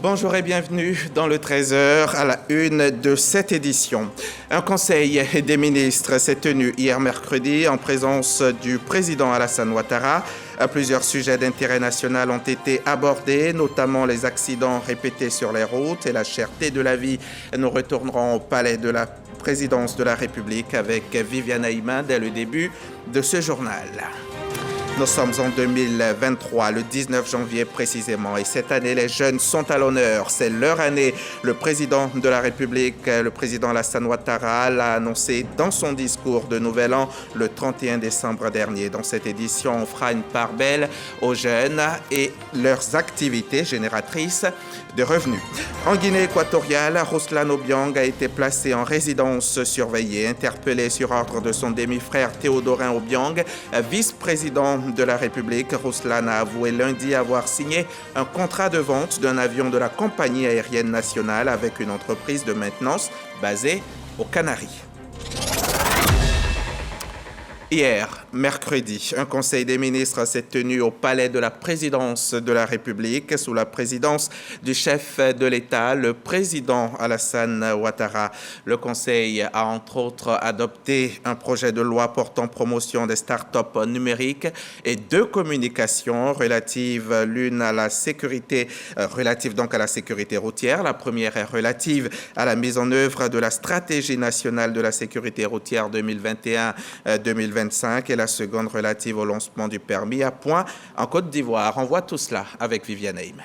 Bonjour et bienvenue dans le 13h à la une de cette édition. Un conseil des ministres s'est tenu hier mercredi en présence du président Alassane Ouattara. Plusieurs sujets d'intérêt national ont été abordés, notamment les accidents répétés sur les routes et la cherté de la vie. Nous retournerons au palais de la présidence de la République avec Viviane Aïma dès le début de ce journal. Nous sommes en 2023, le 19 janvier précisément, et cette année, les jeunes sont à l'honneur. C'est leur année. Le président de la République, le président Alassane Ouattara, l'a annoncé dans son discours de Nouvel An le 31 décembre dernier. Dans cette édition, on fera une part belle aux jeunes et leurs activités génératrices de revenus. En Guinée équatoriale, Ruslan Obiang a été placé en résidence surveillée, interpellé sur ordre de son demi-frère Théodorin Obiang, vice-président de la République. Ruslan a avoué lundi avoir signé un contrat de vente d'un avion de la compagnie aérienne nationale avec une entreprise de maintenance basée aux Canaries. Hier, mercredi, un conseil des ministres s'est tenu au palais de la présidence de la République sous la présidence du chef de l'État, le président Alassane Ouattara. Le conseil a entre autres adopté un projet de loi portant promotion des start-up numériques et deux communications relatives l'une à la sécurité, relative à la sécurité routière. La première est relative à la mise en œuvre de la stratégie nationale de la sécurité routière 2021-2025 et la seconde relative au lancement du permis à point en Côte d'Ivoire. On voit tout cela avec Viviane Aïma.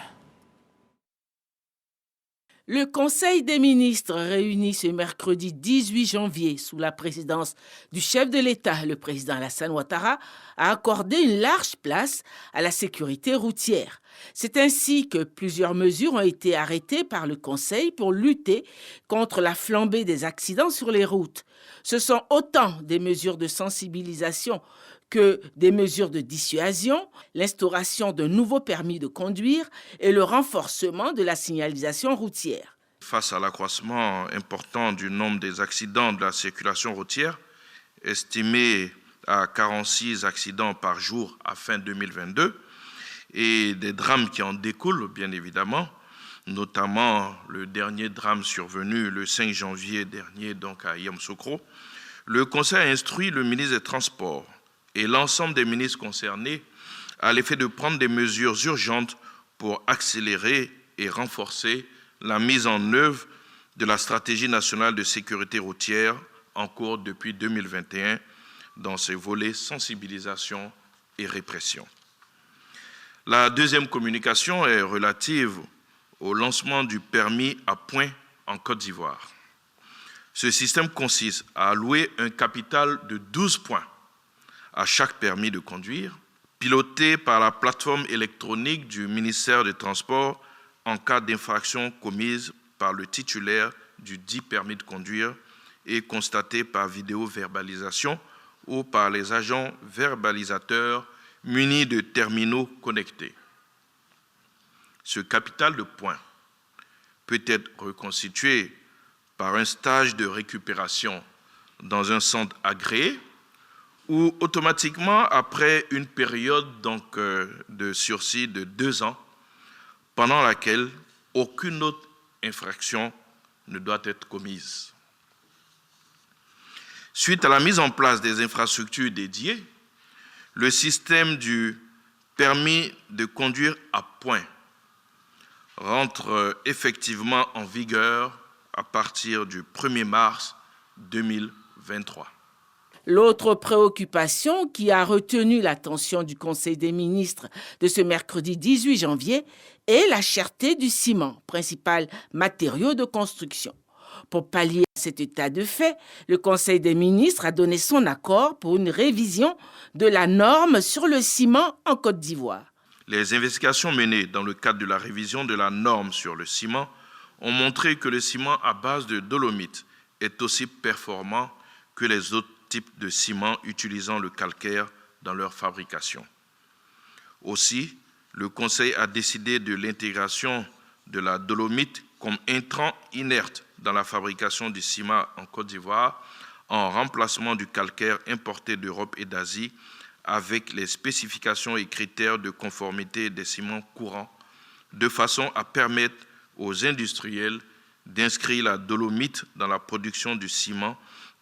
Le Conseil des ministres réuni ce mercredi 18 janvier sous la présidence du chef de l'État, le président Alassane Ouattara, a accordé une large place à la sécurité routière. C'est ainsi que plusieurs mesures ont été arrêtées par le Conseil pour lutter contre la flambée des accidents sur les routes. Ce sont autant des mesures de sensibilisation que des mesures de dissuasion, l'instauration d'un nouveau permis de conduire et le renforcement de la signalisation routière. Face à l'accroissement important du nombre des accidents de la circulation routière, estimé à 46 accidents par jour à fin 2022, et des drames qui en découlent, bien évidemment, notamment le dernier drame survenu le 5 janvier dernier, donc à Yamoussoukro, le Conseil a instruit le ministre des Transports et l'ensemble des ministres concernés à l'effet de prendre des mesures urgentes pour accélérer et renforcer la mise en œuvre de la stratégie nationale de sécurité routière en cours depuis 2021 dans ses volets sensibilisation et répression. La deuxième communication est relative au lancement du permis à point en Côte d'Ivoire. Ce système consiste à allouer un capital de 12 points à chaque permis de conduire, piloté par la plateforme électronique du ministère des Transports en cas d'infraction commise par le titulaire du dit permis de conduire et constaté par vidéo-verbalisation ou par les agents verbalisateurs munis de terminaux connectés. Ce capital de points peut être reconstitué par un stage de récupération dans un centre agréé ou automatiquement après une période de sursis de 2 ans pendant laquelle aucune autre infraction ne doit être commise. Suite à la mise en place des infrastructures dédiées, le système du permis de conduire à point rentre effectivement en vigueur à partir du 1er mars 2023. L'autre préoccupation qui a retenu l'attention du Conseil des ministres de ce mercredi 18 janvier est la cherté du ciment, principal matériau de construction. Pour pallier à cet état de fait, le Conseil des ministres a donné son accord pour une révision de la norme sur le ciment en Côte d'Ivoire. Les investigations menées dans le cadre de la révision de la norme sur le ciment ont montré que le ciment à base de dolomite est aussi performant que les autres types de ciment utilisant le calcaire dans leur fabrication. Aussi, le Conseil a décidé de l'intégration de la dolomite comme intrant inerte dans la fabrication du ciment en Côte d'Ivoire en remplacement du calcaire importé d'Europe et d'Asie avec les spécifications et critères de conformité des ciments courants de façon à permettre aux industriels d'inscrire la dolomite dans la production du ciment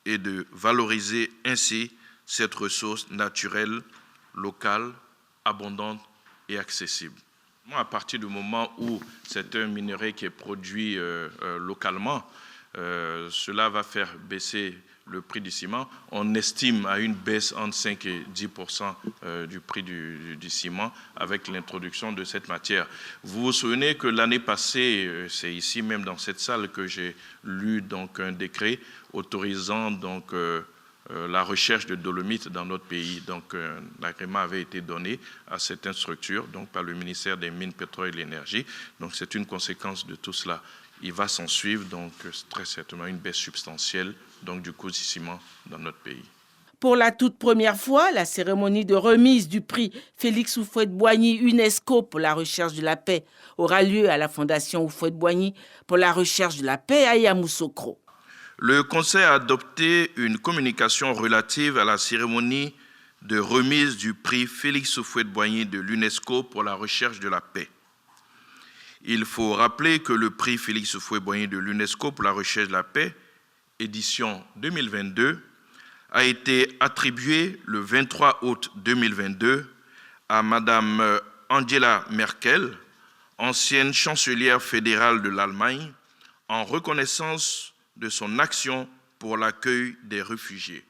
et de valoriser ainsi cette ressource naturelle, locale, abondante et accessible. À partir du moment où c'est un minerai qui est produit localement, cela va faire baisser le prix du ciment. On estime à une baisse entre 5 et 10% du prix du ciment avec l'introduction de cette matière. Vous vous souvenez que l'année passée, c'est ici même dans cette salle que j'ai lu donc un décret autorisant donc la recherche de dolomite dans notre pays. Donc, l'agrément avait été donné à certaines structures, donc par le ministère des Mines, Pétrole et de l'Énergie. Donc, c'est une conséquence de tout cela. Il va s'en suivre donc très certainement une baisse substantielle donc du coût du ciment dans notre pays. Pour la toute première fois, la cérémonie de remise du prix Félix Houphouët-Boigny UNESCO pour la recherche de la paix aura lieu à la Fondation Houphouët-Boigny pour la recherche de la paix à Yamoussoukro. Le Conseil a adopté une communication relative à la cérémonie de remise du prix Félix Houphouët-Boigny de l'UNESCO pour la recherche de la paix. Il faut rappeler que le prix Félix Houphouët-Boigny de l'UNESCO pour la recherche de la paix, édition 2022, a été attribué le 23 août 2022 à Madame Angela Merkel, ancienne chancelière fédérale de l'Allemagne, en reconnaissance de son action pour l'accueil des réfugiés.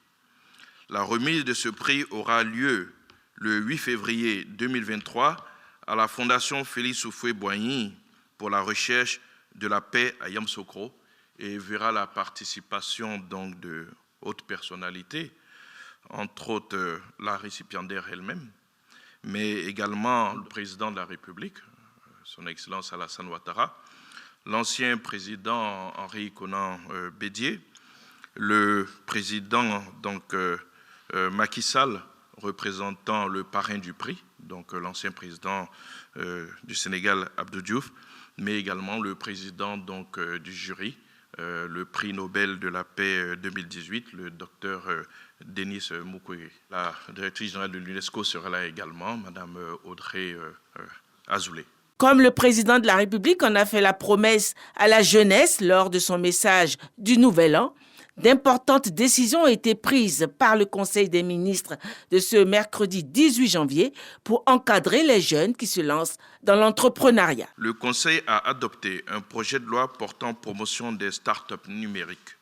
La remise de ce prix aura lieu le 8 février 2023 à la Fondation Félix Houphouët-Boigny pour la recherche de la paix à Yamoussoukro et verra la participation donc de hautes personnalités, entre autres la récipiendaire elle-même, mais également le président de la République, son Excellence Alassane Ouattara, l'ancien président Henri Konan Bédié, le président donc Macky Sall, représentant le parrain du prix, donc l'ancien président du Sénégal Abdou Diouf, mais également le président donc du jury, le prix Nobel de la paix 2018, le docteur Denis Mukwege. La directrice générale de l'UNESCO sera là également, Madame Audrey Azoulay. Comme le président de la République en a fait la promesse à la jeunesse lors de son message du Nouvel An, d'importantes décisions ont été prises par le Conseil des ministres de ce mercredi 18 janvier pour encadrer les jeunes qui se lancent dans l'entrepreneuriat. Le Conseil a adopté un projet de loi portant promotion des startups numériques.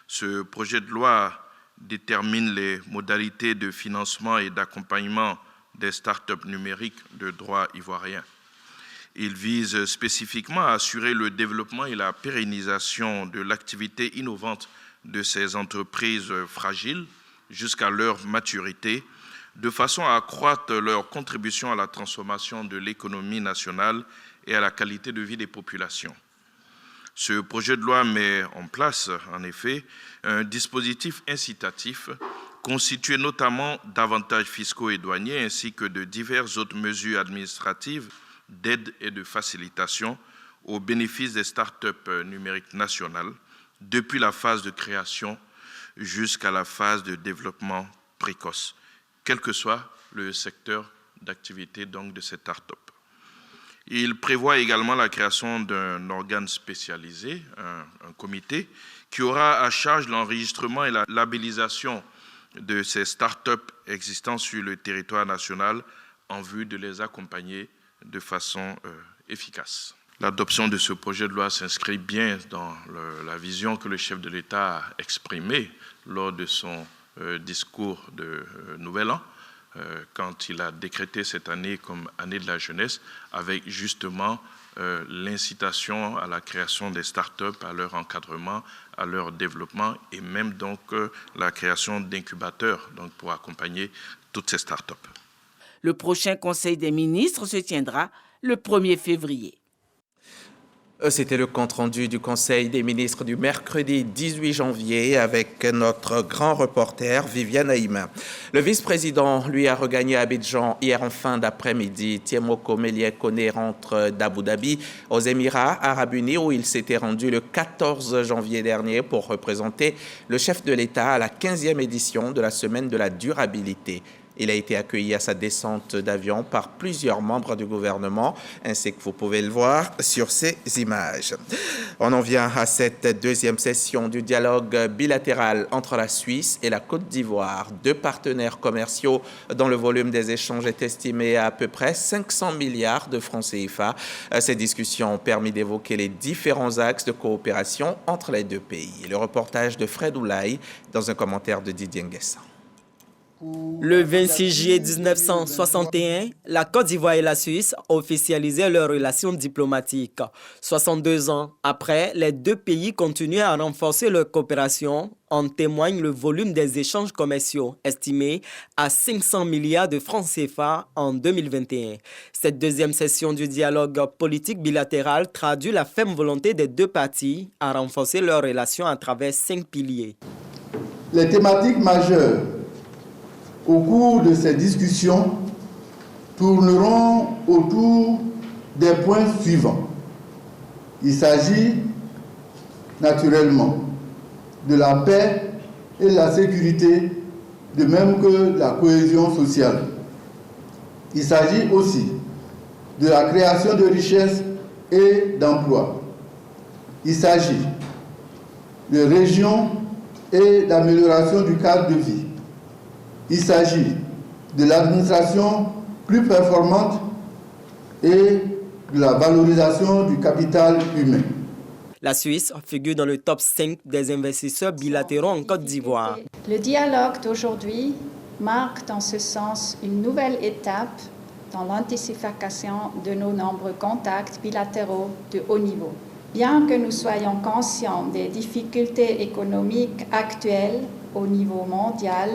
Ce projet de loi détermine les modalités de financement et d'accompagnement des startups numériques de droit ivoirien. Il vise spécifiquement à assurer le développement et la pérennisation de l'activité innovante de ces entreprises fragiles jusqu'à leur maturité, de façon à accroître leur contribution à la transformation de l'économie nationale et à la qualité de vie des populations. Ce projet de loi met en place, en effet, un dispositif incitatif constitué notamment d'avantages fiscaux et douaniers ainsi que de diverses autres mesures administratives d'aide et de facilitation au bénéfice des start-up numériques nationales, depuis la phase de création jusqu'à la phase de développement précoce, quel que soit le secteur d'activité donc de cette start-up. Il prévoit également la création d'un organe spécialisé, un comité, qui aura à charge l'enregistrement et la labellisation de ces start-up existant sur le territoire national en vue de les accompagner de façon efficace. L'adoption de ce projet de loi s'inscrit bien dans la vision que le chef de l'État a exprimée lors de son discours de Nouvel An, quand il a décrété cette année comme année de la jeunesse, avec justement l'incitation à la création des start-up, à leur encadrement, à leur développement et même donc la création d'incubateurs donc pour accompagner toutes ces start-up. Le prochain Conseil des ministres se tiendra le 1er février. C'était le compte-rendu du Conseil des ministres du mercredi 18 janvier avec notre grand reporter Viviane Haïma. Le vice-président, lui, a regagné Abidjan hier en fin d'après-midi. Tiemoko Melie Kone rentre d'Abu Dhabi aux Émirats Arabes Unis où il s'était rendu le 14 janvier dernier pour représenter le chef de l'État à la 15e édition de la Semaine de la durabilité. Il a été accueilli à sa descente d'avion par plusieurs membres du gouvernement, ainsi que vous pouvez le voir sur ces images. On en vient à cette deuxième session du dialogue bilatéral entre la Suisse et la Côte d'Ivoire. Deux partenaires commerciaux dont le volume des échanges est estimé à peu près 500 milliards de francs CFA. Ces discussions ont permis d'évoquer les différents axes de coopération entre les deux pays. Le reportage de Fred Oulaye dans un commentaire de Didier Nguessan. Le 26 juillet 1961, la Côte d'Ivoire et la Suisse officialisaient leurs relations diplomatiques. 62 ans après, les deux pays continuent à renforcer leur coopération. En témoigne le volume des échanges commerciaux, estimé à 500 milliards de francs CFA en 2021. Cette deuxième session du dialogue politique bilatéral traduit la ferme volonté des deux parties à renforcer leurs relations à travers 5 piliers. Les thématiques majeures au cours de ces discussions tourneront autour des points suivants. Il s'agit naturellement de la paix et de la sécurité, de même que la cohésion sociale. Il s'agit aussi de la création de richesses et d'emplois. Il s'agit de régions et d'amélioration du cadre de vie. Il s'agit de l'administration plus performante et de la valorisation du capital humain. La Suisse figure dans le top 5 des investisseurs bilatéraux en Côte d'Ivoire. Le dialogue d'aujourd'hui marque dans ce sens une nouvelle étape dans l'intensification de nos nombreux contacts bilatéraux de haut niveau. Bien que nous soyons conscients des difficultés économiques actuelles au niveau mondial,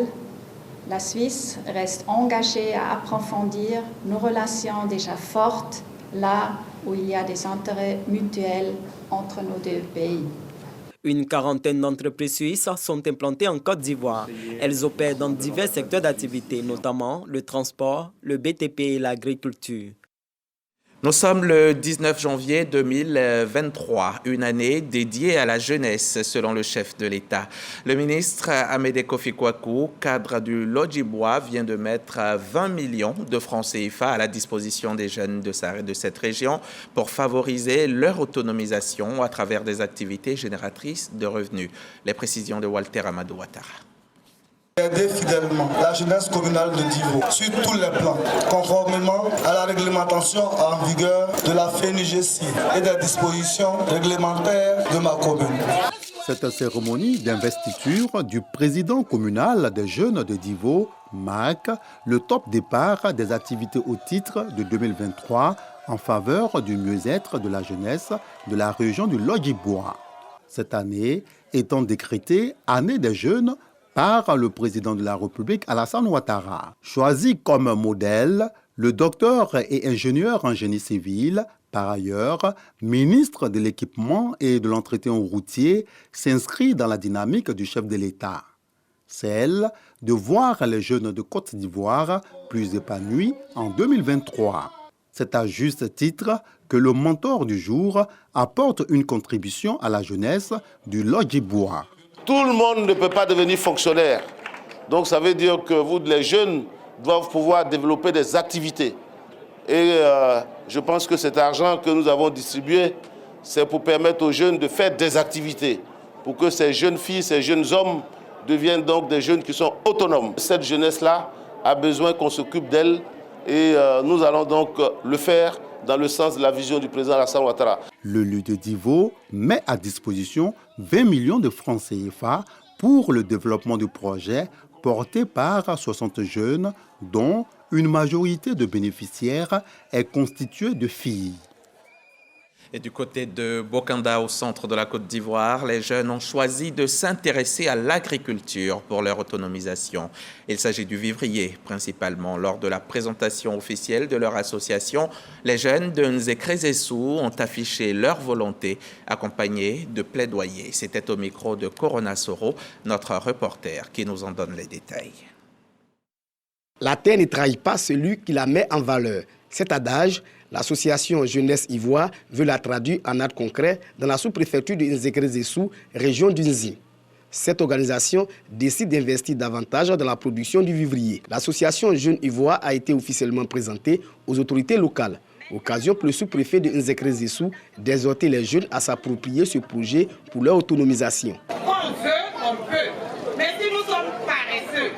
la Suisse reste engagée à approfondir nos relations déjà fortes là où il y a des intérêts mutuels entre nos deux pays. Une quarantaine d'entreprises suisses sont implantées en Côte d'Ivoire. Elles opèrent dans divers secteurs d'activité, notamment le transport, le BTP et l'agriculture. Nous sommes le 19 janvier 2023, une année dédiée à la jeunesse selon le chef de l'État. Le ministre Amédée Kofi Kwaku, cadre du Lodjibois, vient de mettre 20 millions de francs CFA à la disposition des jeunes de cette région pour favoriser leur autonomisation à travers des activités génératrices de revenus. Les précisions de Walter Amadou Ouattara. Aider fidèlement la jeunesse communale de Divo sur tous les plans, conformément à la réglementation en vigueur de la FENIGESI et des dispositions réglementaires de ma commune. Cette cérémonie d'investiture du président communal des jeunes de Divo marque le top départ des activités au titre de 2023 en faveur du mieux-être de la jeunesse de la région du Lodjibois. Cette année étant décrétée année des jeunes par le président de la République, Alassane Ouattara. Choisi comme modèle, le docteur et ingénieur en génie civil, par ailleurs ministre de l'équipement et de l'entretien routier, s'inscrit dans la dynamique du chef de l'État. Celle de voir les jeunes de Côte d'Ivoire plus épanouis en 2023. C'est à juste titre que le mentor du jour apporte une contribution à la jeunesse du Lodjibois. Tout le monde ne peut pas devenir fonctionnaire. Donc ça veut dire que vous, les jeunes, doivent pouvoir développer des activités. Et je pense que cet argent que nous avons distribué, c'est pour permettre aux jeunes de faire des activités, pour que ces jeunes filles, ces jeunes hommes deviennent donc des jeunes qui sont autonomes. Cette jeunesse-là a besoin qu'on s'occupe d'elle et nous allons donc le faire dans le sens de la vision du président Alassane Ouattara. Le lieu de Divo met à disposition 20 millions de francs CFA pour le développement du projet porté par 60 jeunes, dont une majorité de bénéficiaires est constituée de filles. Et du côté de Bokanda, au centre de la Côte d'Ivoire, les jeunes ont choisi de s'intéresser à l'agriculture pour leur autonomisation. Il s'agit du vivrier, principalement. Lors de la présentation officielle de leur association, les jeunes de Nzékré-Zessou ont affiché leur volonté, accompagnés de plaidoyers. C'était au micro de Corona Soro, notre reporter, qui nous en donne les détails. La terre ne trahit pas celui qui la met en valeur. Cet adage, l'association Jeunesse Ivoire veut la traduire en actes concrets dans la sous-préfecture de Nzékré-Zessou, région du Nzi. Cette organisation décide d'investir davantage dans la production du vivrier. L'association Jeunes Ivoire a été officiellement présentée aux autorités locales. Occasion pour le sous-préfet de Nzekre Zessou d'exhorter les jeunes à s'approprier ce projet pour leur autonomisation. Quand on veut, on peut. Mais si nous sommes paresseux,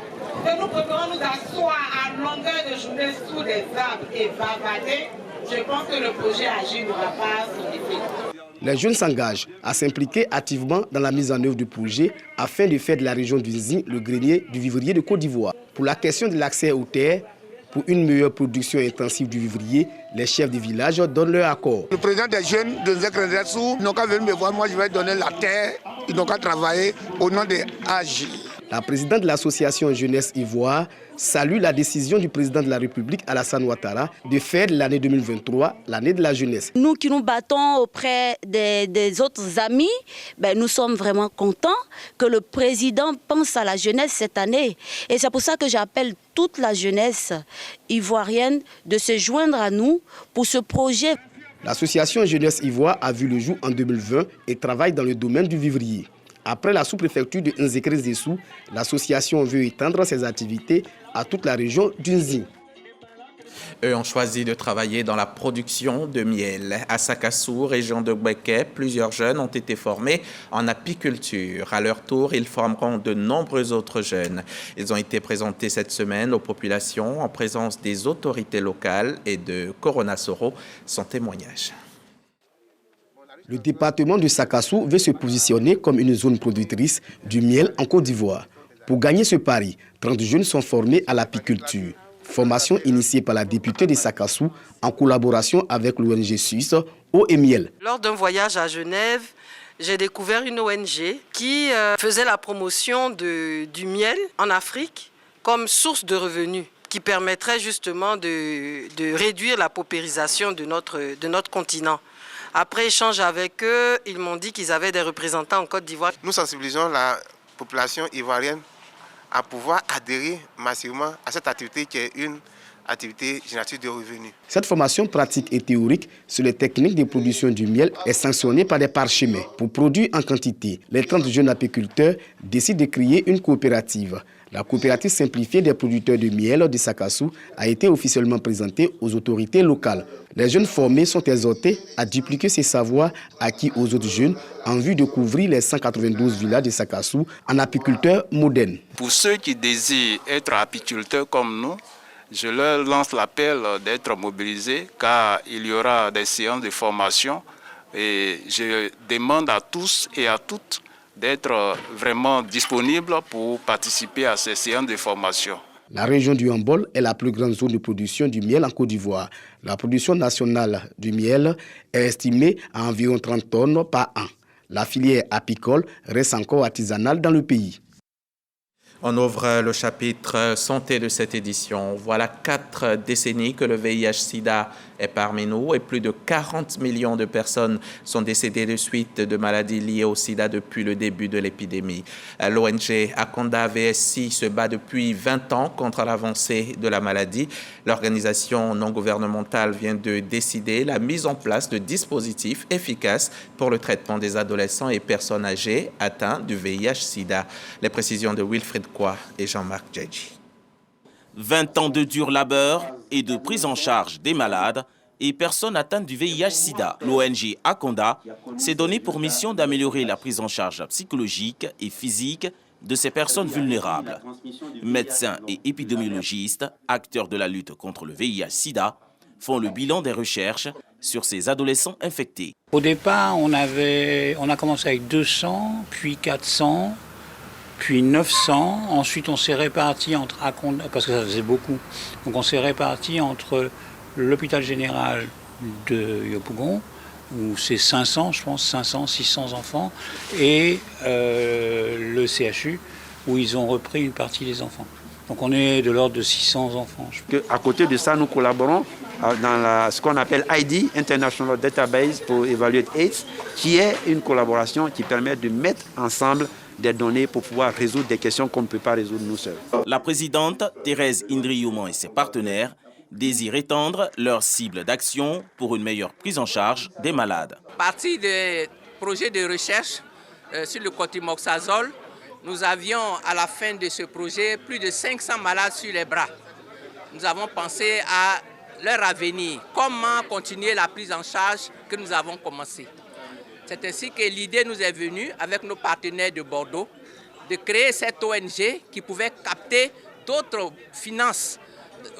que nous pouvons nous asseoir à longueur de journée sous des arbres et bavarder, je pense que le projet Agir n'aura pas son effet. Les jeunes s'engagent à s'impliquer activement dans la mise en œuvre du projet afin de faire de la région du Nzi le grenier du vivrier de Côte d'Ivoire. Pour la question de l'accès aux terres, pour une meilleure production intensive du vivrier, les chefs du village donnent leur accord. Le président des jeunes de Nzekre Zessou, ils n'ont qu'à venir me voir, moi je vais donner la terre, ils n'ont qu'à travailler au nom de Agir. La présidente de l'association Jeunesse Ivoire salue la décision du président de la République, Alassane Ouattara, de faire de l'année 2023 l'année de la jeunesse. Nous qui nous battons auprès des autres amis, nous sommes vraiment contents que le président pense à la jeunesse cette année. Et c'est pour ça que j'appelle toute la jeunesse ivoirienne de se joindre à nous pour ce projet. L'association Jeunesse Ivoire a vu le jour en 2020 et travaille dans le domaine du vivrier. Après la sous-préfecture de Nzekre Zessou, l'association veut étendre ses activités à toute la région du Nzi. Eux ont choisi de travailler dans la production de miel. À Sakassou, région de Gbeke, plusieurs jeunes ont été formés en apiculture. À leur tour, ils formeront de nombreux autres jeunes. Ils ont été présentés cette semaine aux populations en présence des autorités locales et de Corona Soro. Son témoignage. Le département de Sakassou veut se positionner comme une zone productrice du miel en Côte d'Ivoire. Pour gagner ce pari, 30 jeunes sont formés à l'apiculture. Formation initiée par la députée de Sakassou en collaboration avec l'ONG suisse Eau et Miel. Lors d'un voyage à Genève, j'ai découvert une ONG qui faisait la promotion du miel en Afrique comme source de revenus qui permettrait justement de réduire la paupérisation de notre continent. Après échange avec eux, ils m'ont dit qu'ils avaient des représentants en Côte d'Ivoire. Nous sensibilisons la population ivoirienne à pouvoir adhérer massivement à cette activité qui est une activité génératrice de revenus. Cette formation pratique et théorique sur les techniques de production du miel est sanctionnée par des parchemins. Pour produire en quantité, les 30 jeunes apiculteurs décident de créer une coopérative. La coopérative simplifiée des producteurs de miel de Sakassou a été officiellement présentée aux autorités locales. Les jeunes formés sont exhortés à dupliquer ces savoirs acquis aux autres jeunes en vue de couvrir les 192 villages de Sakassou en apiculteurs modernes. Pour ceux qui désirent être apiculteurs comme nous, je leur lance l'appel d'être mobilisés car il y aura des séances de formation et je demande à tous et à toutes d'être vraiment disponibles pour participer à ces séances de formation. La région du Hambol est la plus grande zone de production du miel en Côte d'Ivoire. La production nationale du miel est estimée à environ 30 tonnes par an. La filière apicole reste encore artisanale dans le pays. On ouvre le chapitre santé de cette édition. Voilà 4 décennies que le VIH-Sida est parmi nous et plus de 40 millions de personnes sont décédées de suite de maladies liées au sida depuis le début de l'épidémie. L'ONG Akonda VSI se bat depuis 20 ans contre l'avancée de la maladie. L'organisation non gouvernementale vient de décider la mise en place de dispositifs efficaces pour le traitement des adolescents et personnes âgées atteintes du VIH-Sida. Les précisions de Wilfried Kwa et Jean-Marc Djedji. 20 ans de dur labeur et de prise en charge des malades et personnes atteintes du VIH-Sida. L'ONG Akonda s'est donné pour mission d'améliorer la prise en charge psychologique et physique de ces personnes vulnérables. Médecins et épidémiologistes, acteurs de la lutte contre le VIH-Sida, font le bilan des recherches sur ces adolescents infectés. Au départ, on a commencé avec 200, puis 400, puis 900. Ensuite, on s'est réparti entre Akonda, parce que ça faisait beaucoup. Donc on s'est réparti entre l'hôpital général de Yopougon, où c'est 500, je pense, 500, 600 enfants, et le CHU, où ils ont repris une partie des enfants. Donc on est de l'ordre de 600 enfants. À côté de ça, nous collaborons dans ce qu'on appelle ID, International Database pour évaluer AIDS, qui est une collaboration qui permet de mettre ensemble des données pour pouvoir résoudre des questions qu'on ne peut pas résoudre nous seuls. La présidente Thérèse Indriyouman et ses partenaires désirent étendre leur cible d'action pour une meilleure prise en charge des malades. À partir des projets de recherche sur le cotrimoxazole, nous avions à la fin de ce projet plus de 500 malades sur les bras. Nous avons pensé à leur avenir, comment continuer la prise en charge que nous avons commencé. C'est ainsi que l'idée nous est venue avec nos partenaires de Bordeaux de créer cette ONG qui pouvait capter d'autres finances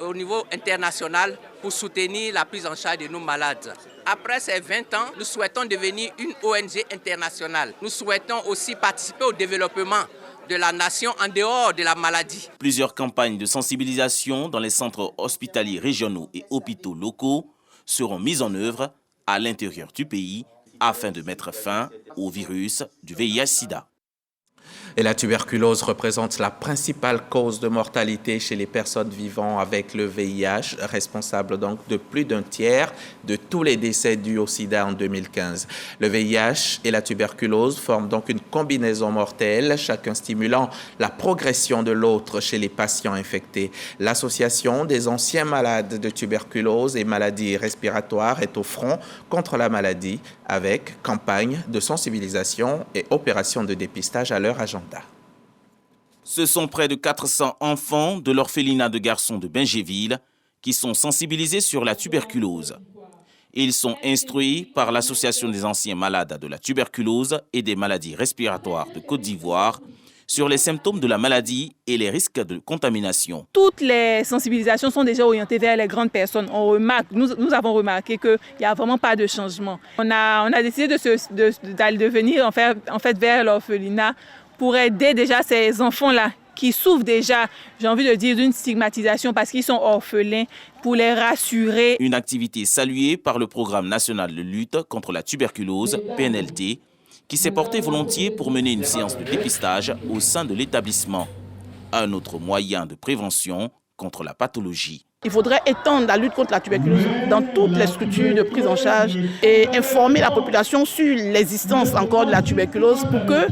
au niveau international pour soutenir la prise en charge de nos malades. Après ces 20 ans, nous souhaitons devenir une ONG internationale. Nous souhaitons aussi participer au développement de la nation en dehors de la maladie. Plusieurs campagnes de sensibilisation dans les centres hospitaliers régionaux et hôpitaux locaux seront mises en œuvre à l'intérieur du pays afin de mettre fin au virus du VIH-Sida. Et la tuberculose représente la principale cause de mortalité chez les personnes vivant avec le VIH, responsable donc de plus d'un tiers de tous les décès dus au sida en 2015. Le VIH et la tuberculose forment donc une combinaison mortelle, chacun stimulant la progression de l'autre chez les patients infectés. L'Association des anciens malades de tuberculose et maladies respiratoires est au front contre la maladie avec campagne de sensibilisation et opérations de dépistage à leur agenda. Ce sont près de 400 enfants de l'orphelinat de garçons de Bingéville qui sont sensibilisés sur la tuberculose. Ils sont instruits par l'Association des anciens malades de la tuberculose et des maladies respiratoires de Côte d'Ivoire sur les symptômes de la maladie et les risques de contamination. Toutes les sensibilisations sont déjà orientées vers les grandes personnes. Nous avons remarqué qu'il n'y a vraiment pas de changement. On a décidé de venir en fait vers l'orphelinat pour aider déjà ces enfants-là qui souffrent déjà, j'ai envie de dire, d'une stigmatisation parce qu'ils sont orphelins, pour les rassurer. Une activité saluée par le Programme national de lutte contre la tuberculose, PNLT, qui s'est porté volontiers pour mener une séance de dépistage au sein de l'établissement. Un autre moyen de prévention contre la pathologie. Il faudrait étendre la lutte contre la tuberculose dans toutes les structures de prise en charge et informer la population sur l'existence encore de la tuberculose pour que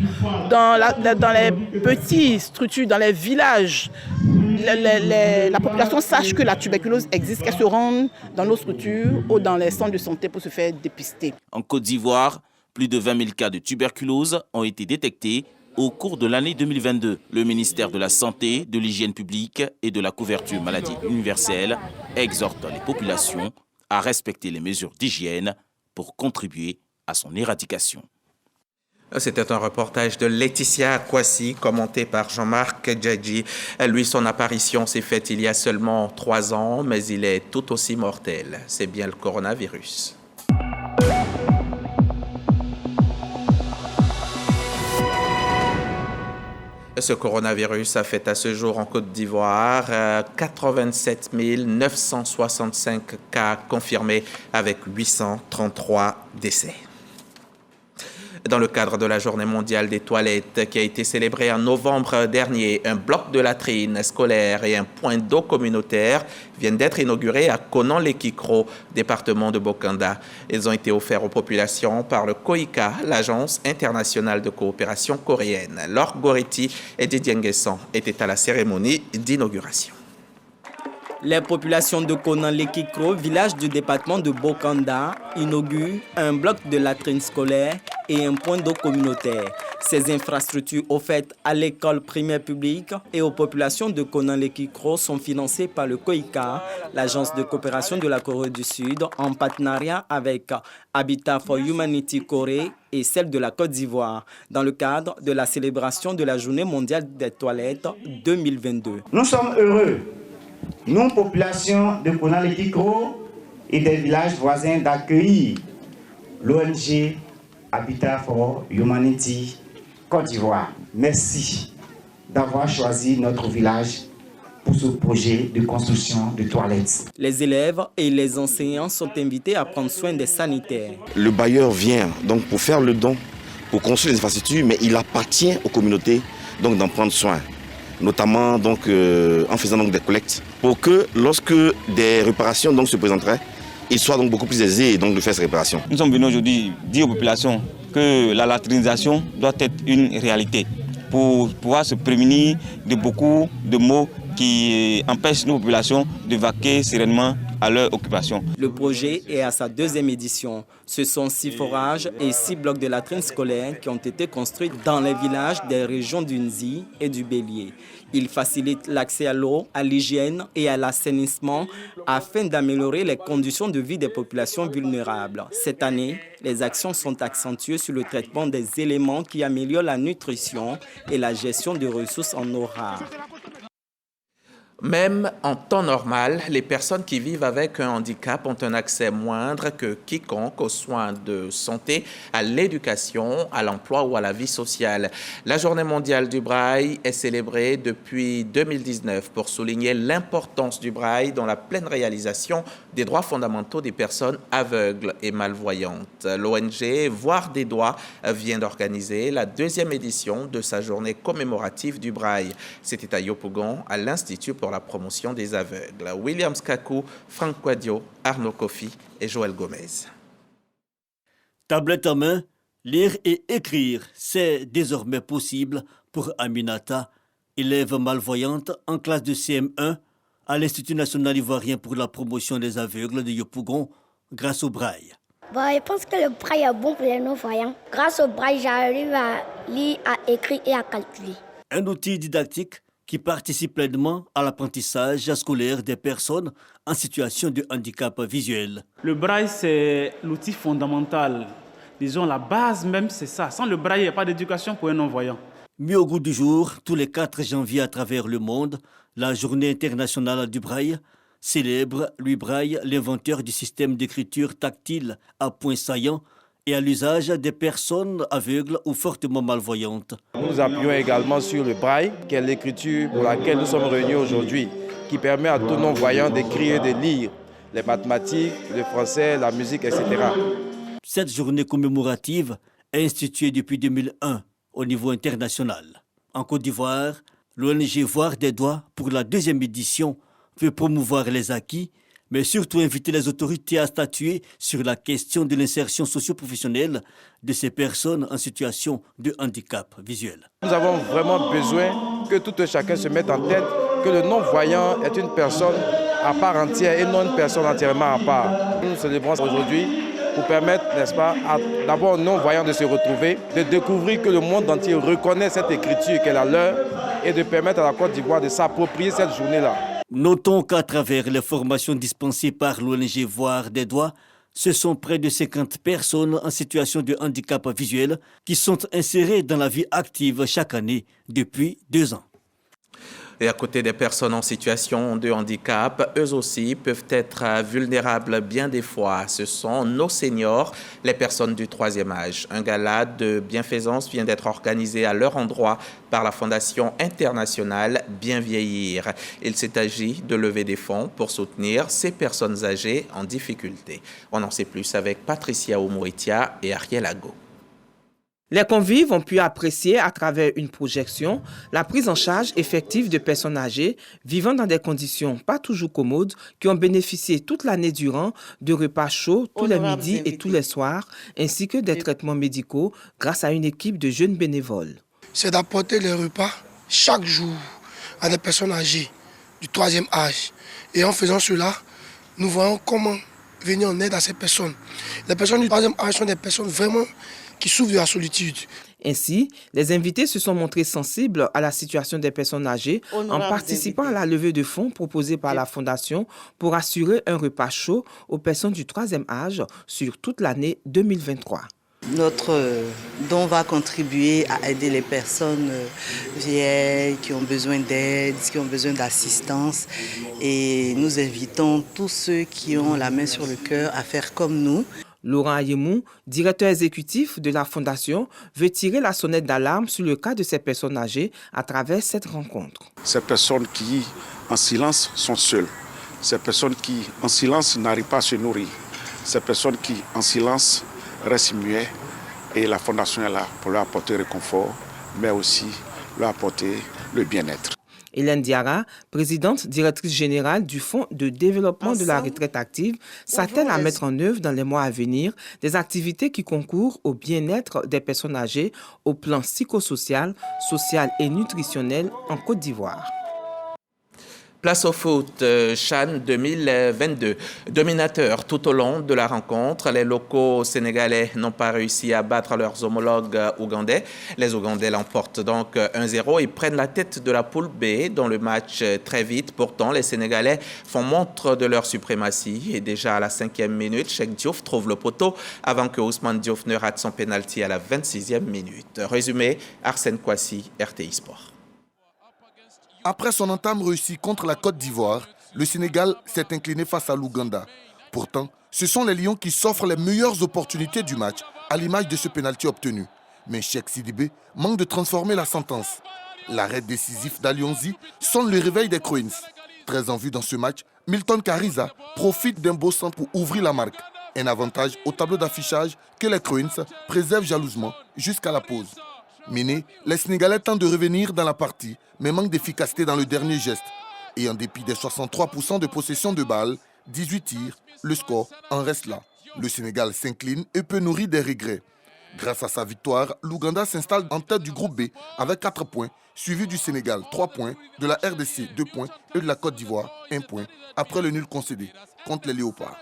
dans les petites structures, dans les villages, la population sache que la tuberculose existe, qu'elle se rende dans nos structures ou dans les centres de santé pour se faire dépister. En Côte d'Ivoire, plus de 20 000 cas de tuberculose ont été détectés au cours de l'année 2022. Le ministère de la Santé, de l'Hygiène publique et de la couverture maladie universelle exhorte les populations à respecter les mesures d'hygiène pour contribuer à son éradication. C'était un reportage de Laetitia Kwasi, commenté par Jean-Marc Djadji. Lui, son apparition s'est faite il y a seulement 3 ans, mais il est tout aussi mortel. C'est bien le coronavirus. Ce coronavirus a fait à ce jour en Côte d'Ivoire 87 965 cas confirmés avec 833 décès. Dans le cadre de la Journée mondiale des toilettes qui a été célébrée en novembre dernier, un bloc de latrines scolaires et un point d'eau communautaire viennent d'être inaugurés à Konan-Lekikro, département de Bokanda. Ils ont été offerts aux populations par le KOICA, l'Agence internationale de coopération coréenne. Laure Goriti et Didier Nguessan étaient à la cérémonie d'inauguration. Les populations de Konan-Lekikro, village du département de Bokanda, inaugurent un bloc de latrines scolaires et un point d'eau communautaire. Ces infrastructures offertes à l'école primaire publique et aux populations de Konan-Lekikro sont financées par le KOICA, l'agence de coopération de la Corée du Sud, en partenariat avec Habitat for Humanity Corée et celle de la Côte d'Ivoire, dans le cadre de la célébration de la Journée mondiale des toilettes 2022. Nous sommes heureux, nous, population de Konan-Lekikro et des villages voisins, d'accueillir l'ONG Habitat for Humanity Côte d'Ivoire. Merci d'avoir choisi notre village pour ce projet de construction de toilettes. Les élèves et les enseignants sont invités à prendre soin des sanitaires. Le bailleur vient donc pour faire le don, pour construire les infrastructures, mais il appartient aux communautés donc d'en prendre soin, notamment donc, en faisant donc des collectes, pour que lorsque des réparations donc, se présenteraient, il soit donc beaucoup plus aisé donc, de faire ces réparations. Nous sommes venus aujourd'hui dire aux populations que la latrinisation doit être une réalité pour pouvoir se prémunir de beaucoup de maux qui empêchent nos populations de vaquer sereinement à leur occupation. Le projet est à sa 2e édition. Ce sont 6 forages et 6 blocs de latrines scolaires qui ont été construits dans les villages des régions du Nzi et du Bélier. Ils facilitent l'accès à l'eau, à l'hygiène et à l'assainissement afin d'améliorer les conditions de vie des populations vulnérables. Cette année, les actions sont accentuées sur le traitement des éléments qui améliorent la nutrition et la gestion des ressources en eau rare. Même en temps normal, les personnes qui vivent avec un handicap ont un accès moindre que quiconque aux soins de santé, à l'éducation, à l'emploi ou à la vie sociale. La Journée mondiale du braille est célébrée depuis 2019 pour souligner l'importance du braille dans la pleine réalisation des droits fondamentaux des personnes aveugles et malvoyantes. L'ONG Voir des doigts vient d'organiser la 2e édition de sa journée commémorative du braille. C'était à Yopougon, à l'Institut pour la promotion des aveugles. William Skakou, Franck Quadio, Arnaud Kofi et Joël Gomez. Tablette en main, lire et écrire, c'est désormais possible pour Aminata, élève malvoyante en classe de CM1 à l'Institut national ivoirien pour la promotion des aveugles de Yopougon grâce au braille. Je pense que le braille est bon pour les non-voyants. Grâce au braille, j'arrive à lire, à écrire et à calculer. Un outil didactique qui participe pleinement à l'apprentissage scolaire des personnes en situation de handicap visuel. Le braille, c'est l'outil fondamental. Disons, la base même, c'est ça. Sans le braille, il n'y a pas d'éducation pour un non-voyant. Mis au goût du jour, tous les 4 janvier à travers le monde, la Journée internationale du braille célèbre Louis Braille, l'inventeur du système d'écriture tactile à points saillants et à l'usage des personnes aveugles ou fortement malvoyantes. Nous appuyons également sur le braille, qui est l'écriture pour laquelle nous sommes réunis aujourd'hui, qui permet à tout non-voyant d'écrire et de lire les mathématiques, le français, la musique, etc. Cette journée commémorative est instituée depuis 2001 au niveau international. En Côte d'Ivoire, l'ONG Voir des doigts, pour la 2e édition, veut promouvoir les acquis, mais surtout inviter les autorités à statuer sur la question de l'insertion socio-professionnelle de ces personnes en situation de handicap visuel. Nous avons vraiment besoin que tout un chacun se mette en tête que le non-voyant est une personne à part entière et non une personne entièrement à part. Nous célébrons aujourd'hui pour permettre, n'est-ce pas, d'abord aux non-voyants de se retrouver, de découvrir que le monde entier reconnaît cette écriture qu'elle a leur et de permettre à la Côte d'Ivoire de s'approprier cette journée-là. Notons qu'à travers les formations dispensées par l'ONG Voir des doigts, ce sont près de 50 personnes en situation de handicap visuel qui sont insérées dans la vie active chaque année depuis 2 ans. Et à côté des personnes en situation de handicap, eux aussi peuvent être vulnérables bien des fois. Ce sont nos seniors, les personnes du 3e âge. Un gala de bienfaisance vient d'être organisé à leur endroit par la Fondation internationale Bien Vieillir. Il s'est agi de lever des fonds pour soutenir ces personnes âgées en difficulté. On en sait plus avec Patricia Oumouitia et Ariel Ago. Les convives ont pu apprécier à travers une projection la prise en charge effective de personnes âgées vivant dans des conditions pas toujours commodes qui ont bénéficié toute l'année durant de repas chauds tous les midis et tous les soirs ainsi que des traitements médicaux grâce à une équipe de jeunes bénévoles. C'est d'apporter les repas chaque jour à des personnes âgées du 3e âge. Et en faisant cela, nous voyons comment venir en aide à ces personnes. Les personnes du 3e âge sont des personnes vraiment qui souffrent de la solitude. Ainsi, les invités se sont montrés sensibles à la situation des personnes âgées en participant à la levée de fonds proposée par la Fondation pour assurer un repas chaud aux personnes du 3e âge sur toute l'année 2023. Notre don va contribuer à aider les personnes vieilles qui ont besoin d'aide, qui ont besoin d'assistance. Et nous invitons tous ceux qui ont la main sur le cœur à faire comme nous. Laurent Ayemou, directeur exécutif de la Fondation, veut tirer la sonnette d'alarme sur le cas de ces personnes âgées à travers cette rencontre. Ces personnes qui, en silence, sont seules. Ces personnes qui, en silence, n'arrivent pas à se nourrir. Ces personnes qui, en silence, restent muets. Et la Fondation est là pour leur apporter le réconfort, mais aussi leur apporter le bien-être. Hélène Diarra, présidente directrice générale du Fonds de développement de la retraite active, s'attelle à mettre en œuvre dans les mois à venir des activités qui concourent au bien-être des personnes âgées au plan psychosocial, social et nutritionnel en Côte d'Ivoire. Place au foot, CHAN 2022. Dominateur tout au long de la rencontre, les locaux sénégalais n'ont pas réussi à battre leurs homologues ougandais. Les Ougandais l'emportent donc 1-0 et prennent la tête de la poule B dans le match très vite. Pourtant, les Sénégalais font montre de leur suprématie et déjà à la 5e minute, Cheikh Diouf trouve le poteau avant que Ousmane Diouf ne rate son pénalty à la 26e minute. Résumé, Arsène Kouassi, RTI Sport. Après son entame réussie contre la Côte d'Ivoire, le Sénégal s'est incliné face à l'Ouganda. Pourtant, ce sont les Lions qui s'offrent les meilleures opportunités du match, à l'image de ce pénalty obtenu. Mais Cheikh Sidibé manque de transformer la sentence. L'arrêt décisif d'Alionzi sonne le réveil des Cruins. Très en vue dans ce match, Milton Kariza profite d'un beau centre pour ouvrir la marque. Un avantage au tableau d'affichage que les Cruins préservent jalousement jusqu'à la pause. Menés, les Sénégalais tentent de revenir dans la partie, mais manquent d'efficacité dans le dernier geste. Et en dépit des 63% de possession de balles, 18 tirs, le score en reste là. Le Sénégal s'incline et peut nourrir des regrets. Grâce à sa victoire, l'Ouganda s'installe en tête du groupe B avec 4 points, suivi du Sénégal 3 points, de la RDC 2 points et de la Côte d'Ivoire 1 point, après le nul concédé contre les Léopards.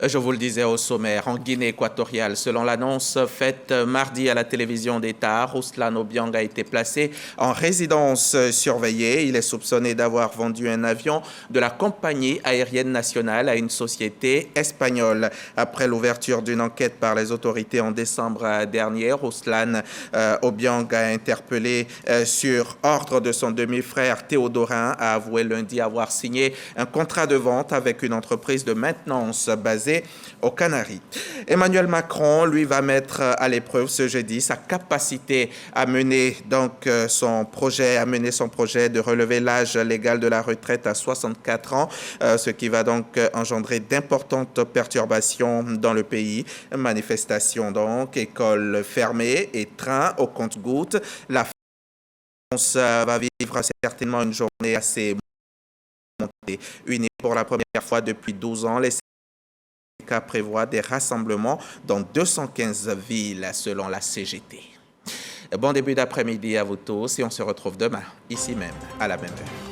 Je vous le disais au sommaire, en Guinée équatoriale, selon l'annonce faite mardi à la télévision d'État, Ruslan Obiang a été placé en résidence surveillée. Il est soupçonné d'avoir vendu un avion de la compagnie aérienne nationale à une société espagnole. Après l'ouverture d'une enquête par les autorités en décembre dernier, Ruslan Obiang a interpellé sur ordre de son demi-frère Théodorin, a avoué lundi avoir signé un contrat de vente avec une entreprise de maintenance basée aux Canaries. Emmanuel Macron, lui, va mettre à l'épreuve ce jeudi sa capacité à mener donc son projet de relever l'âge légal de la retraite à 64 ans, ce qui va donc engendrer d'importantes perturbations dans le pays. Manifestations donc, écoles fermées et trains au compte-gouttes. La France va vivre certainement une journée assez montée. Unie pour la première fois depuis 12 ans, les syndicats prévoient des rassemblements dans 215 villes selon la CGT. Bon début d'après-midi à vous tous et on se retrouve demain, ici même, à la même heure.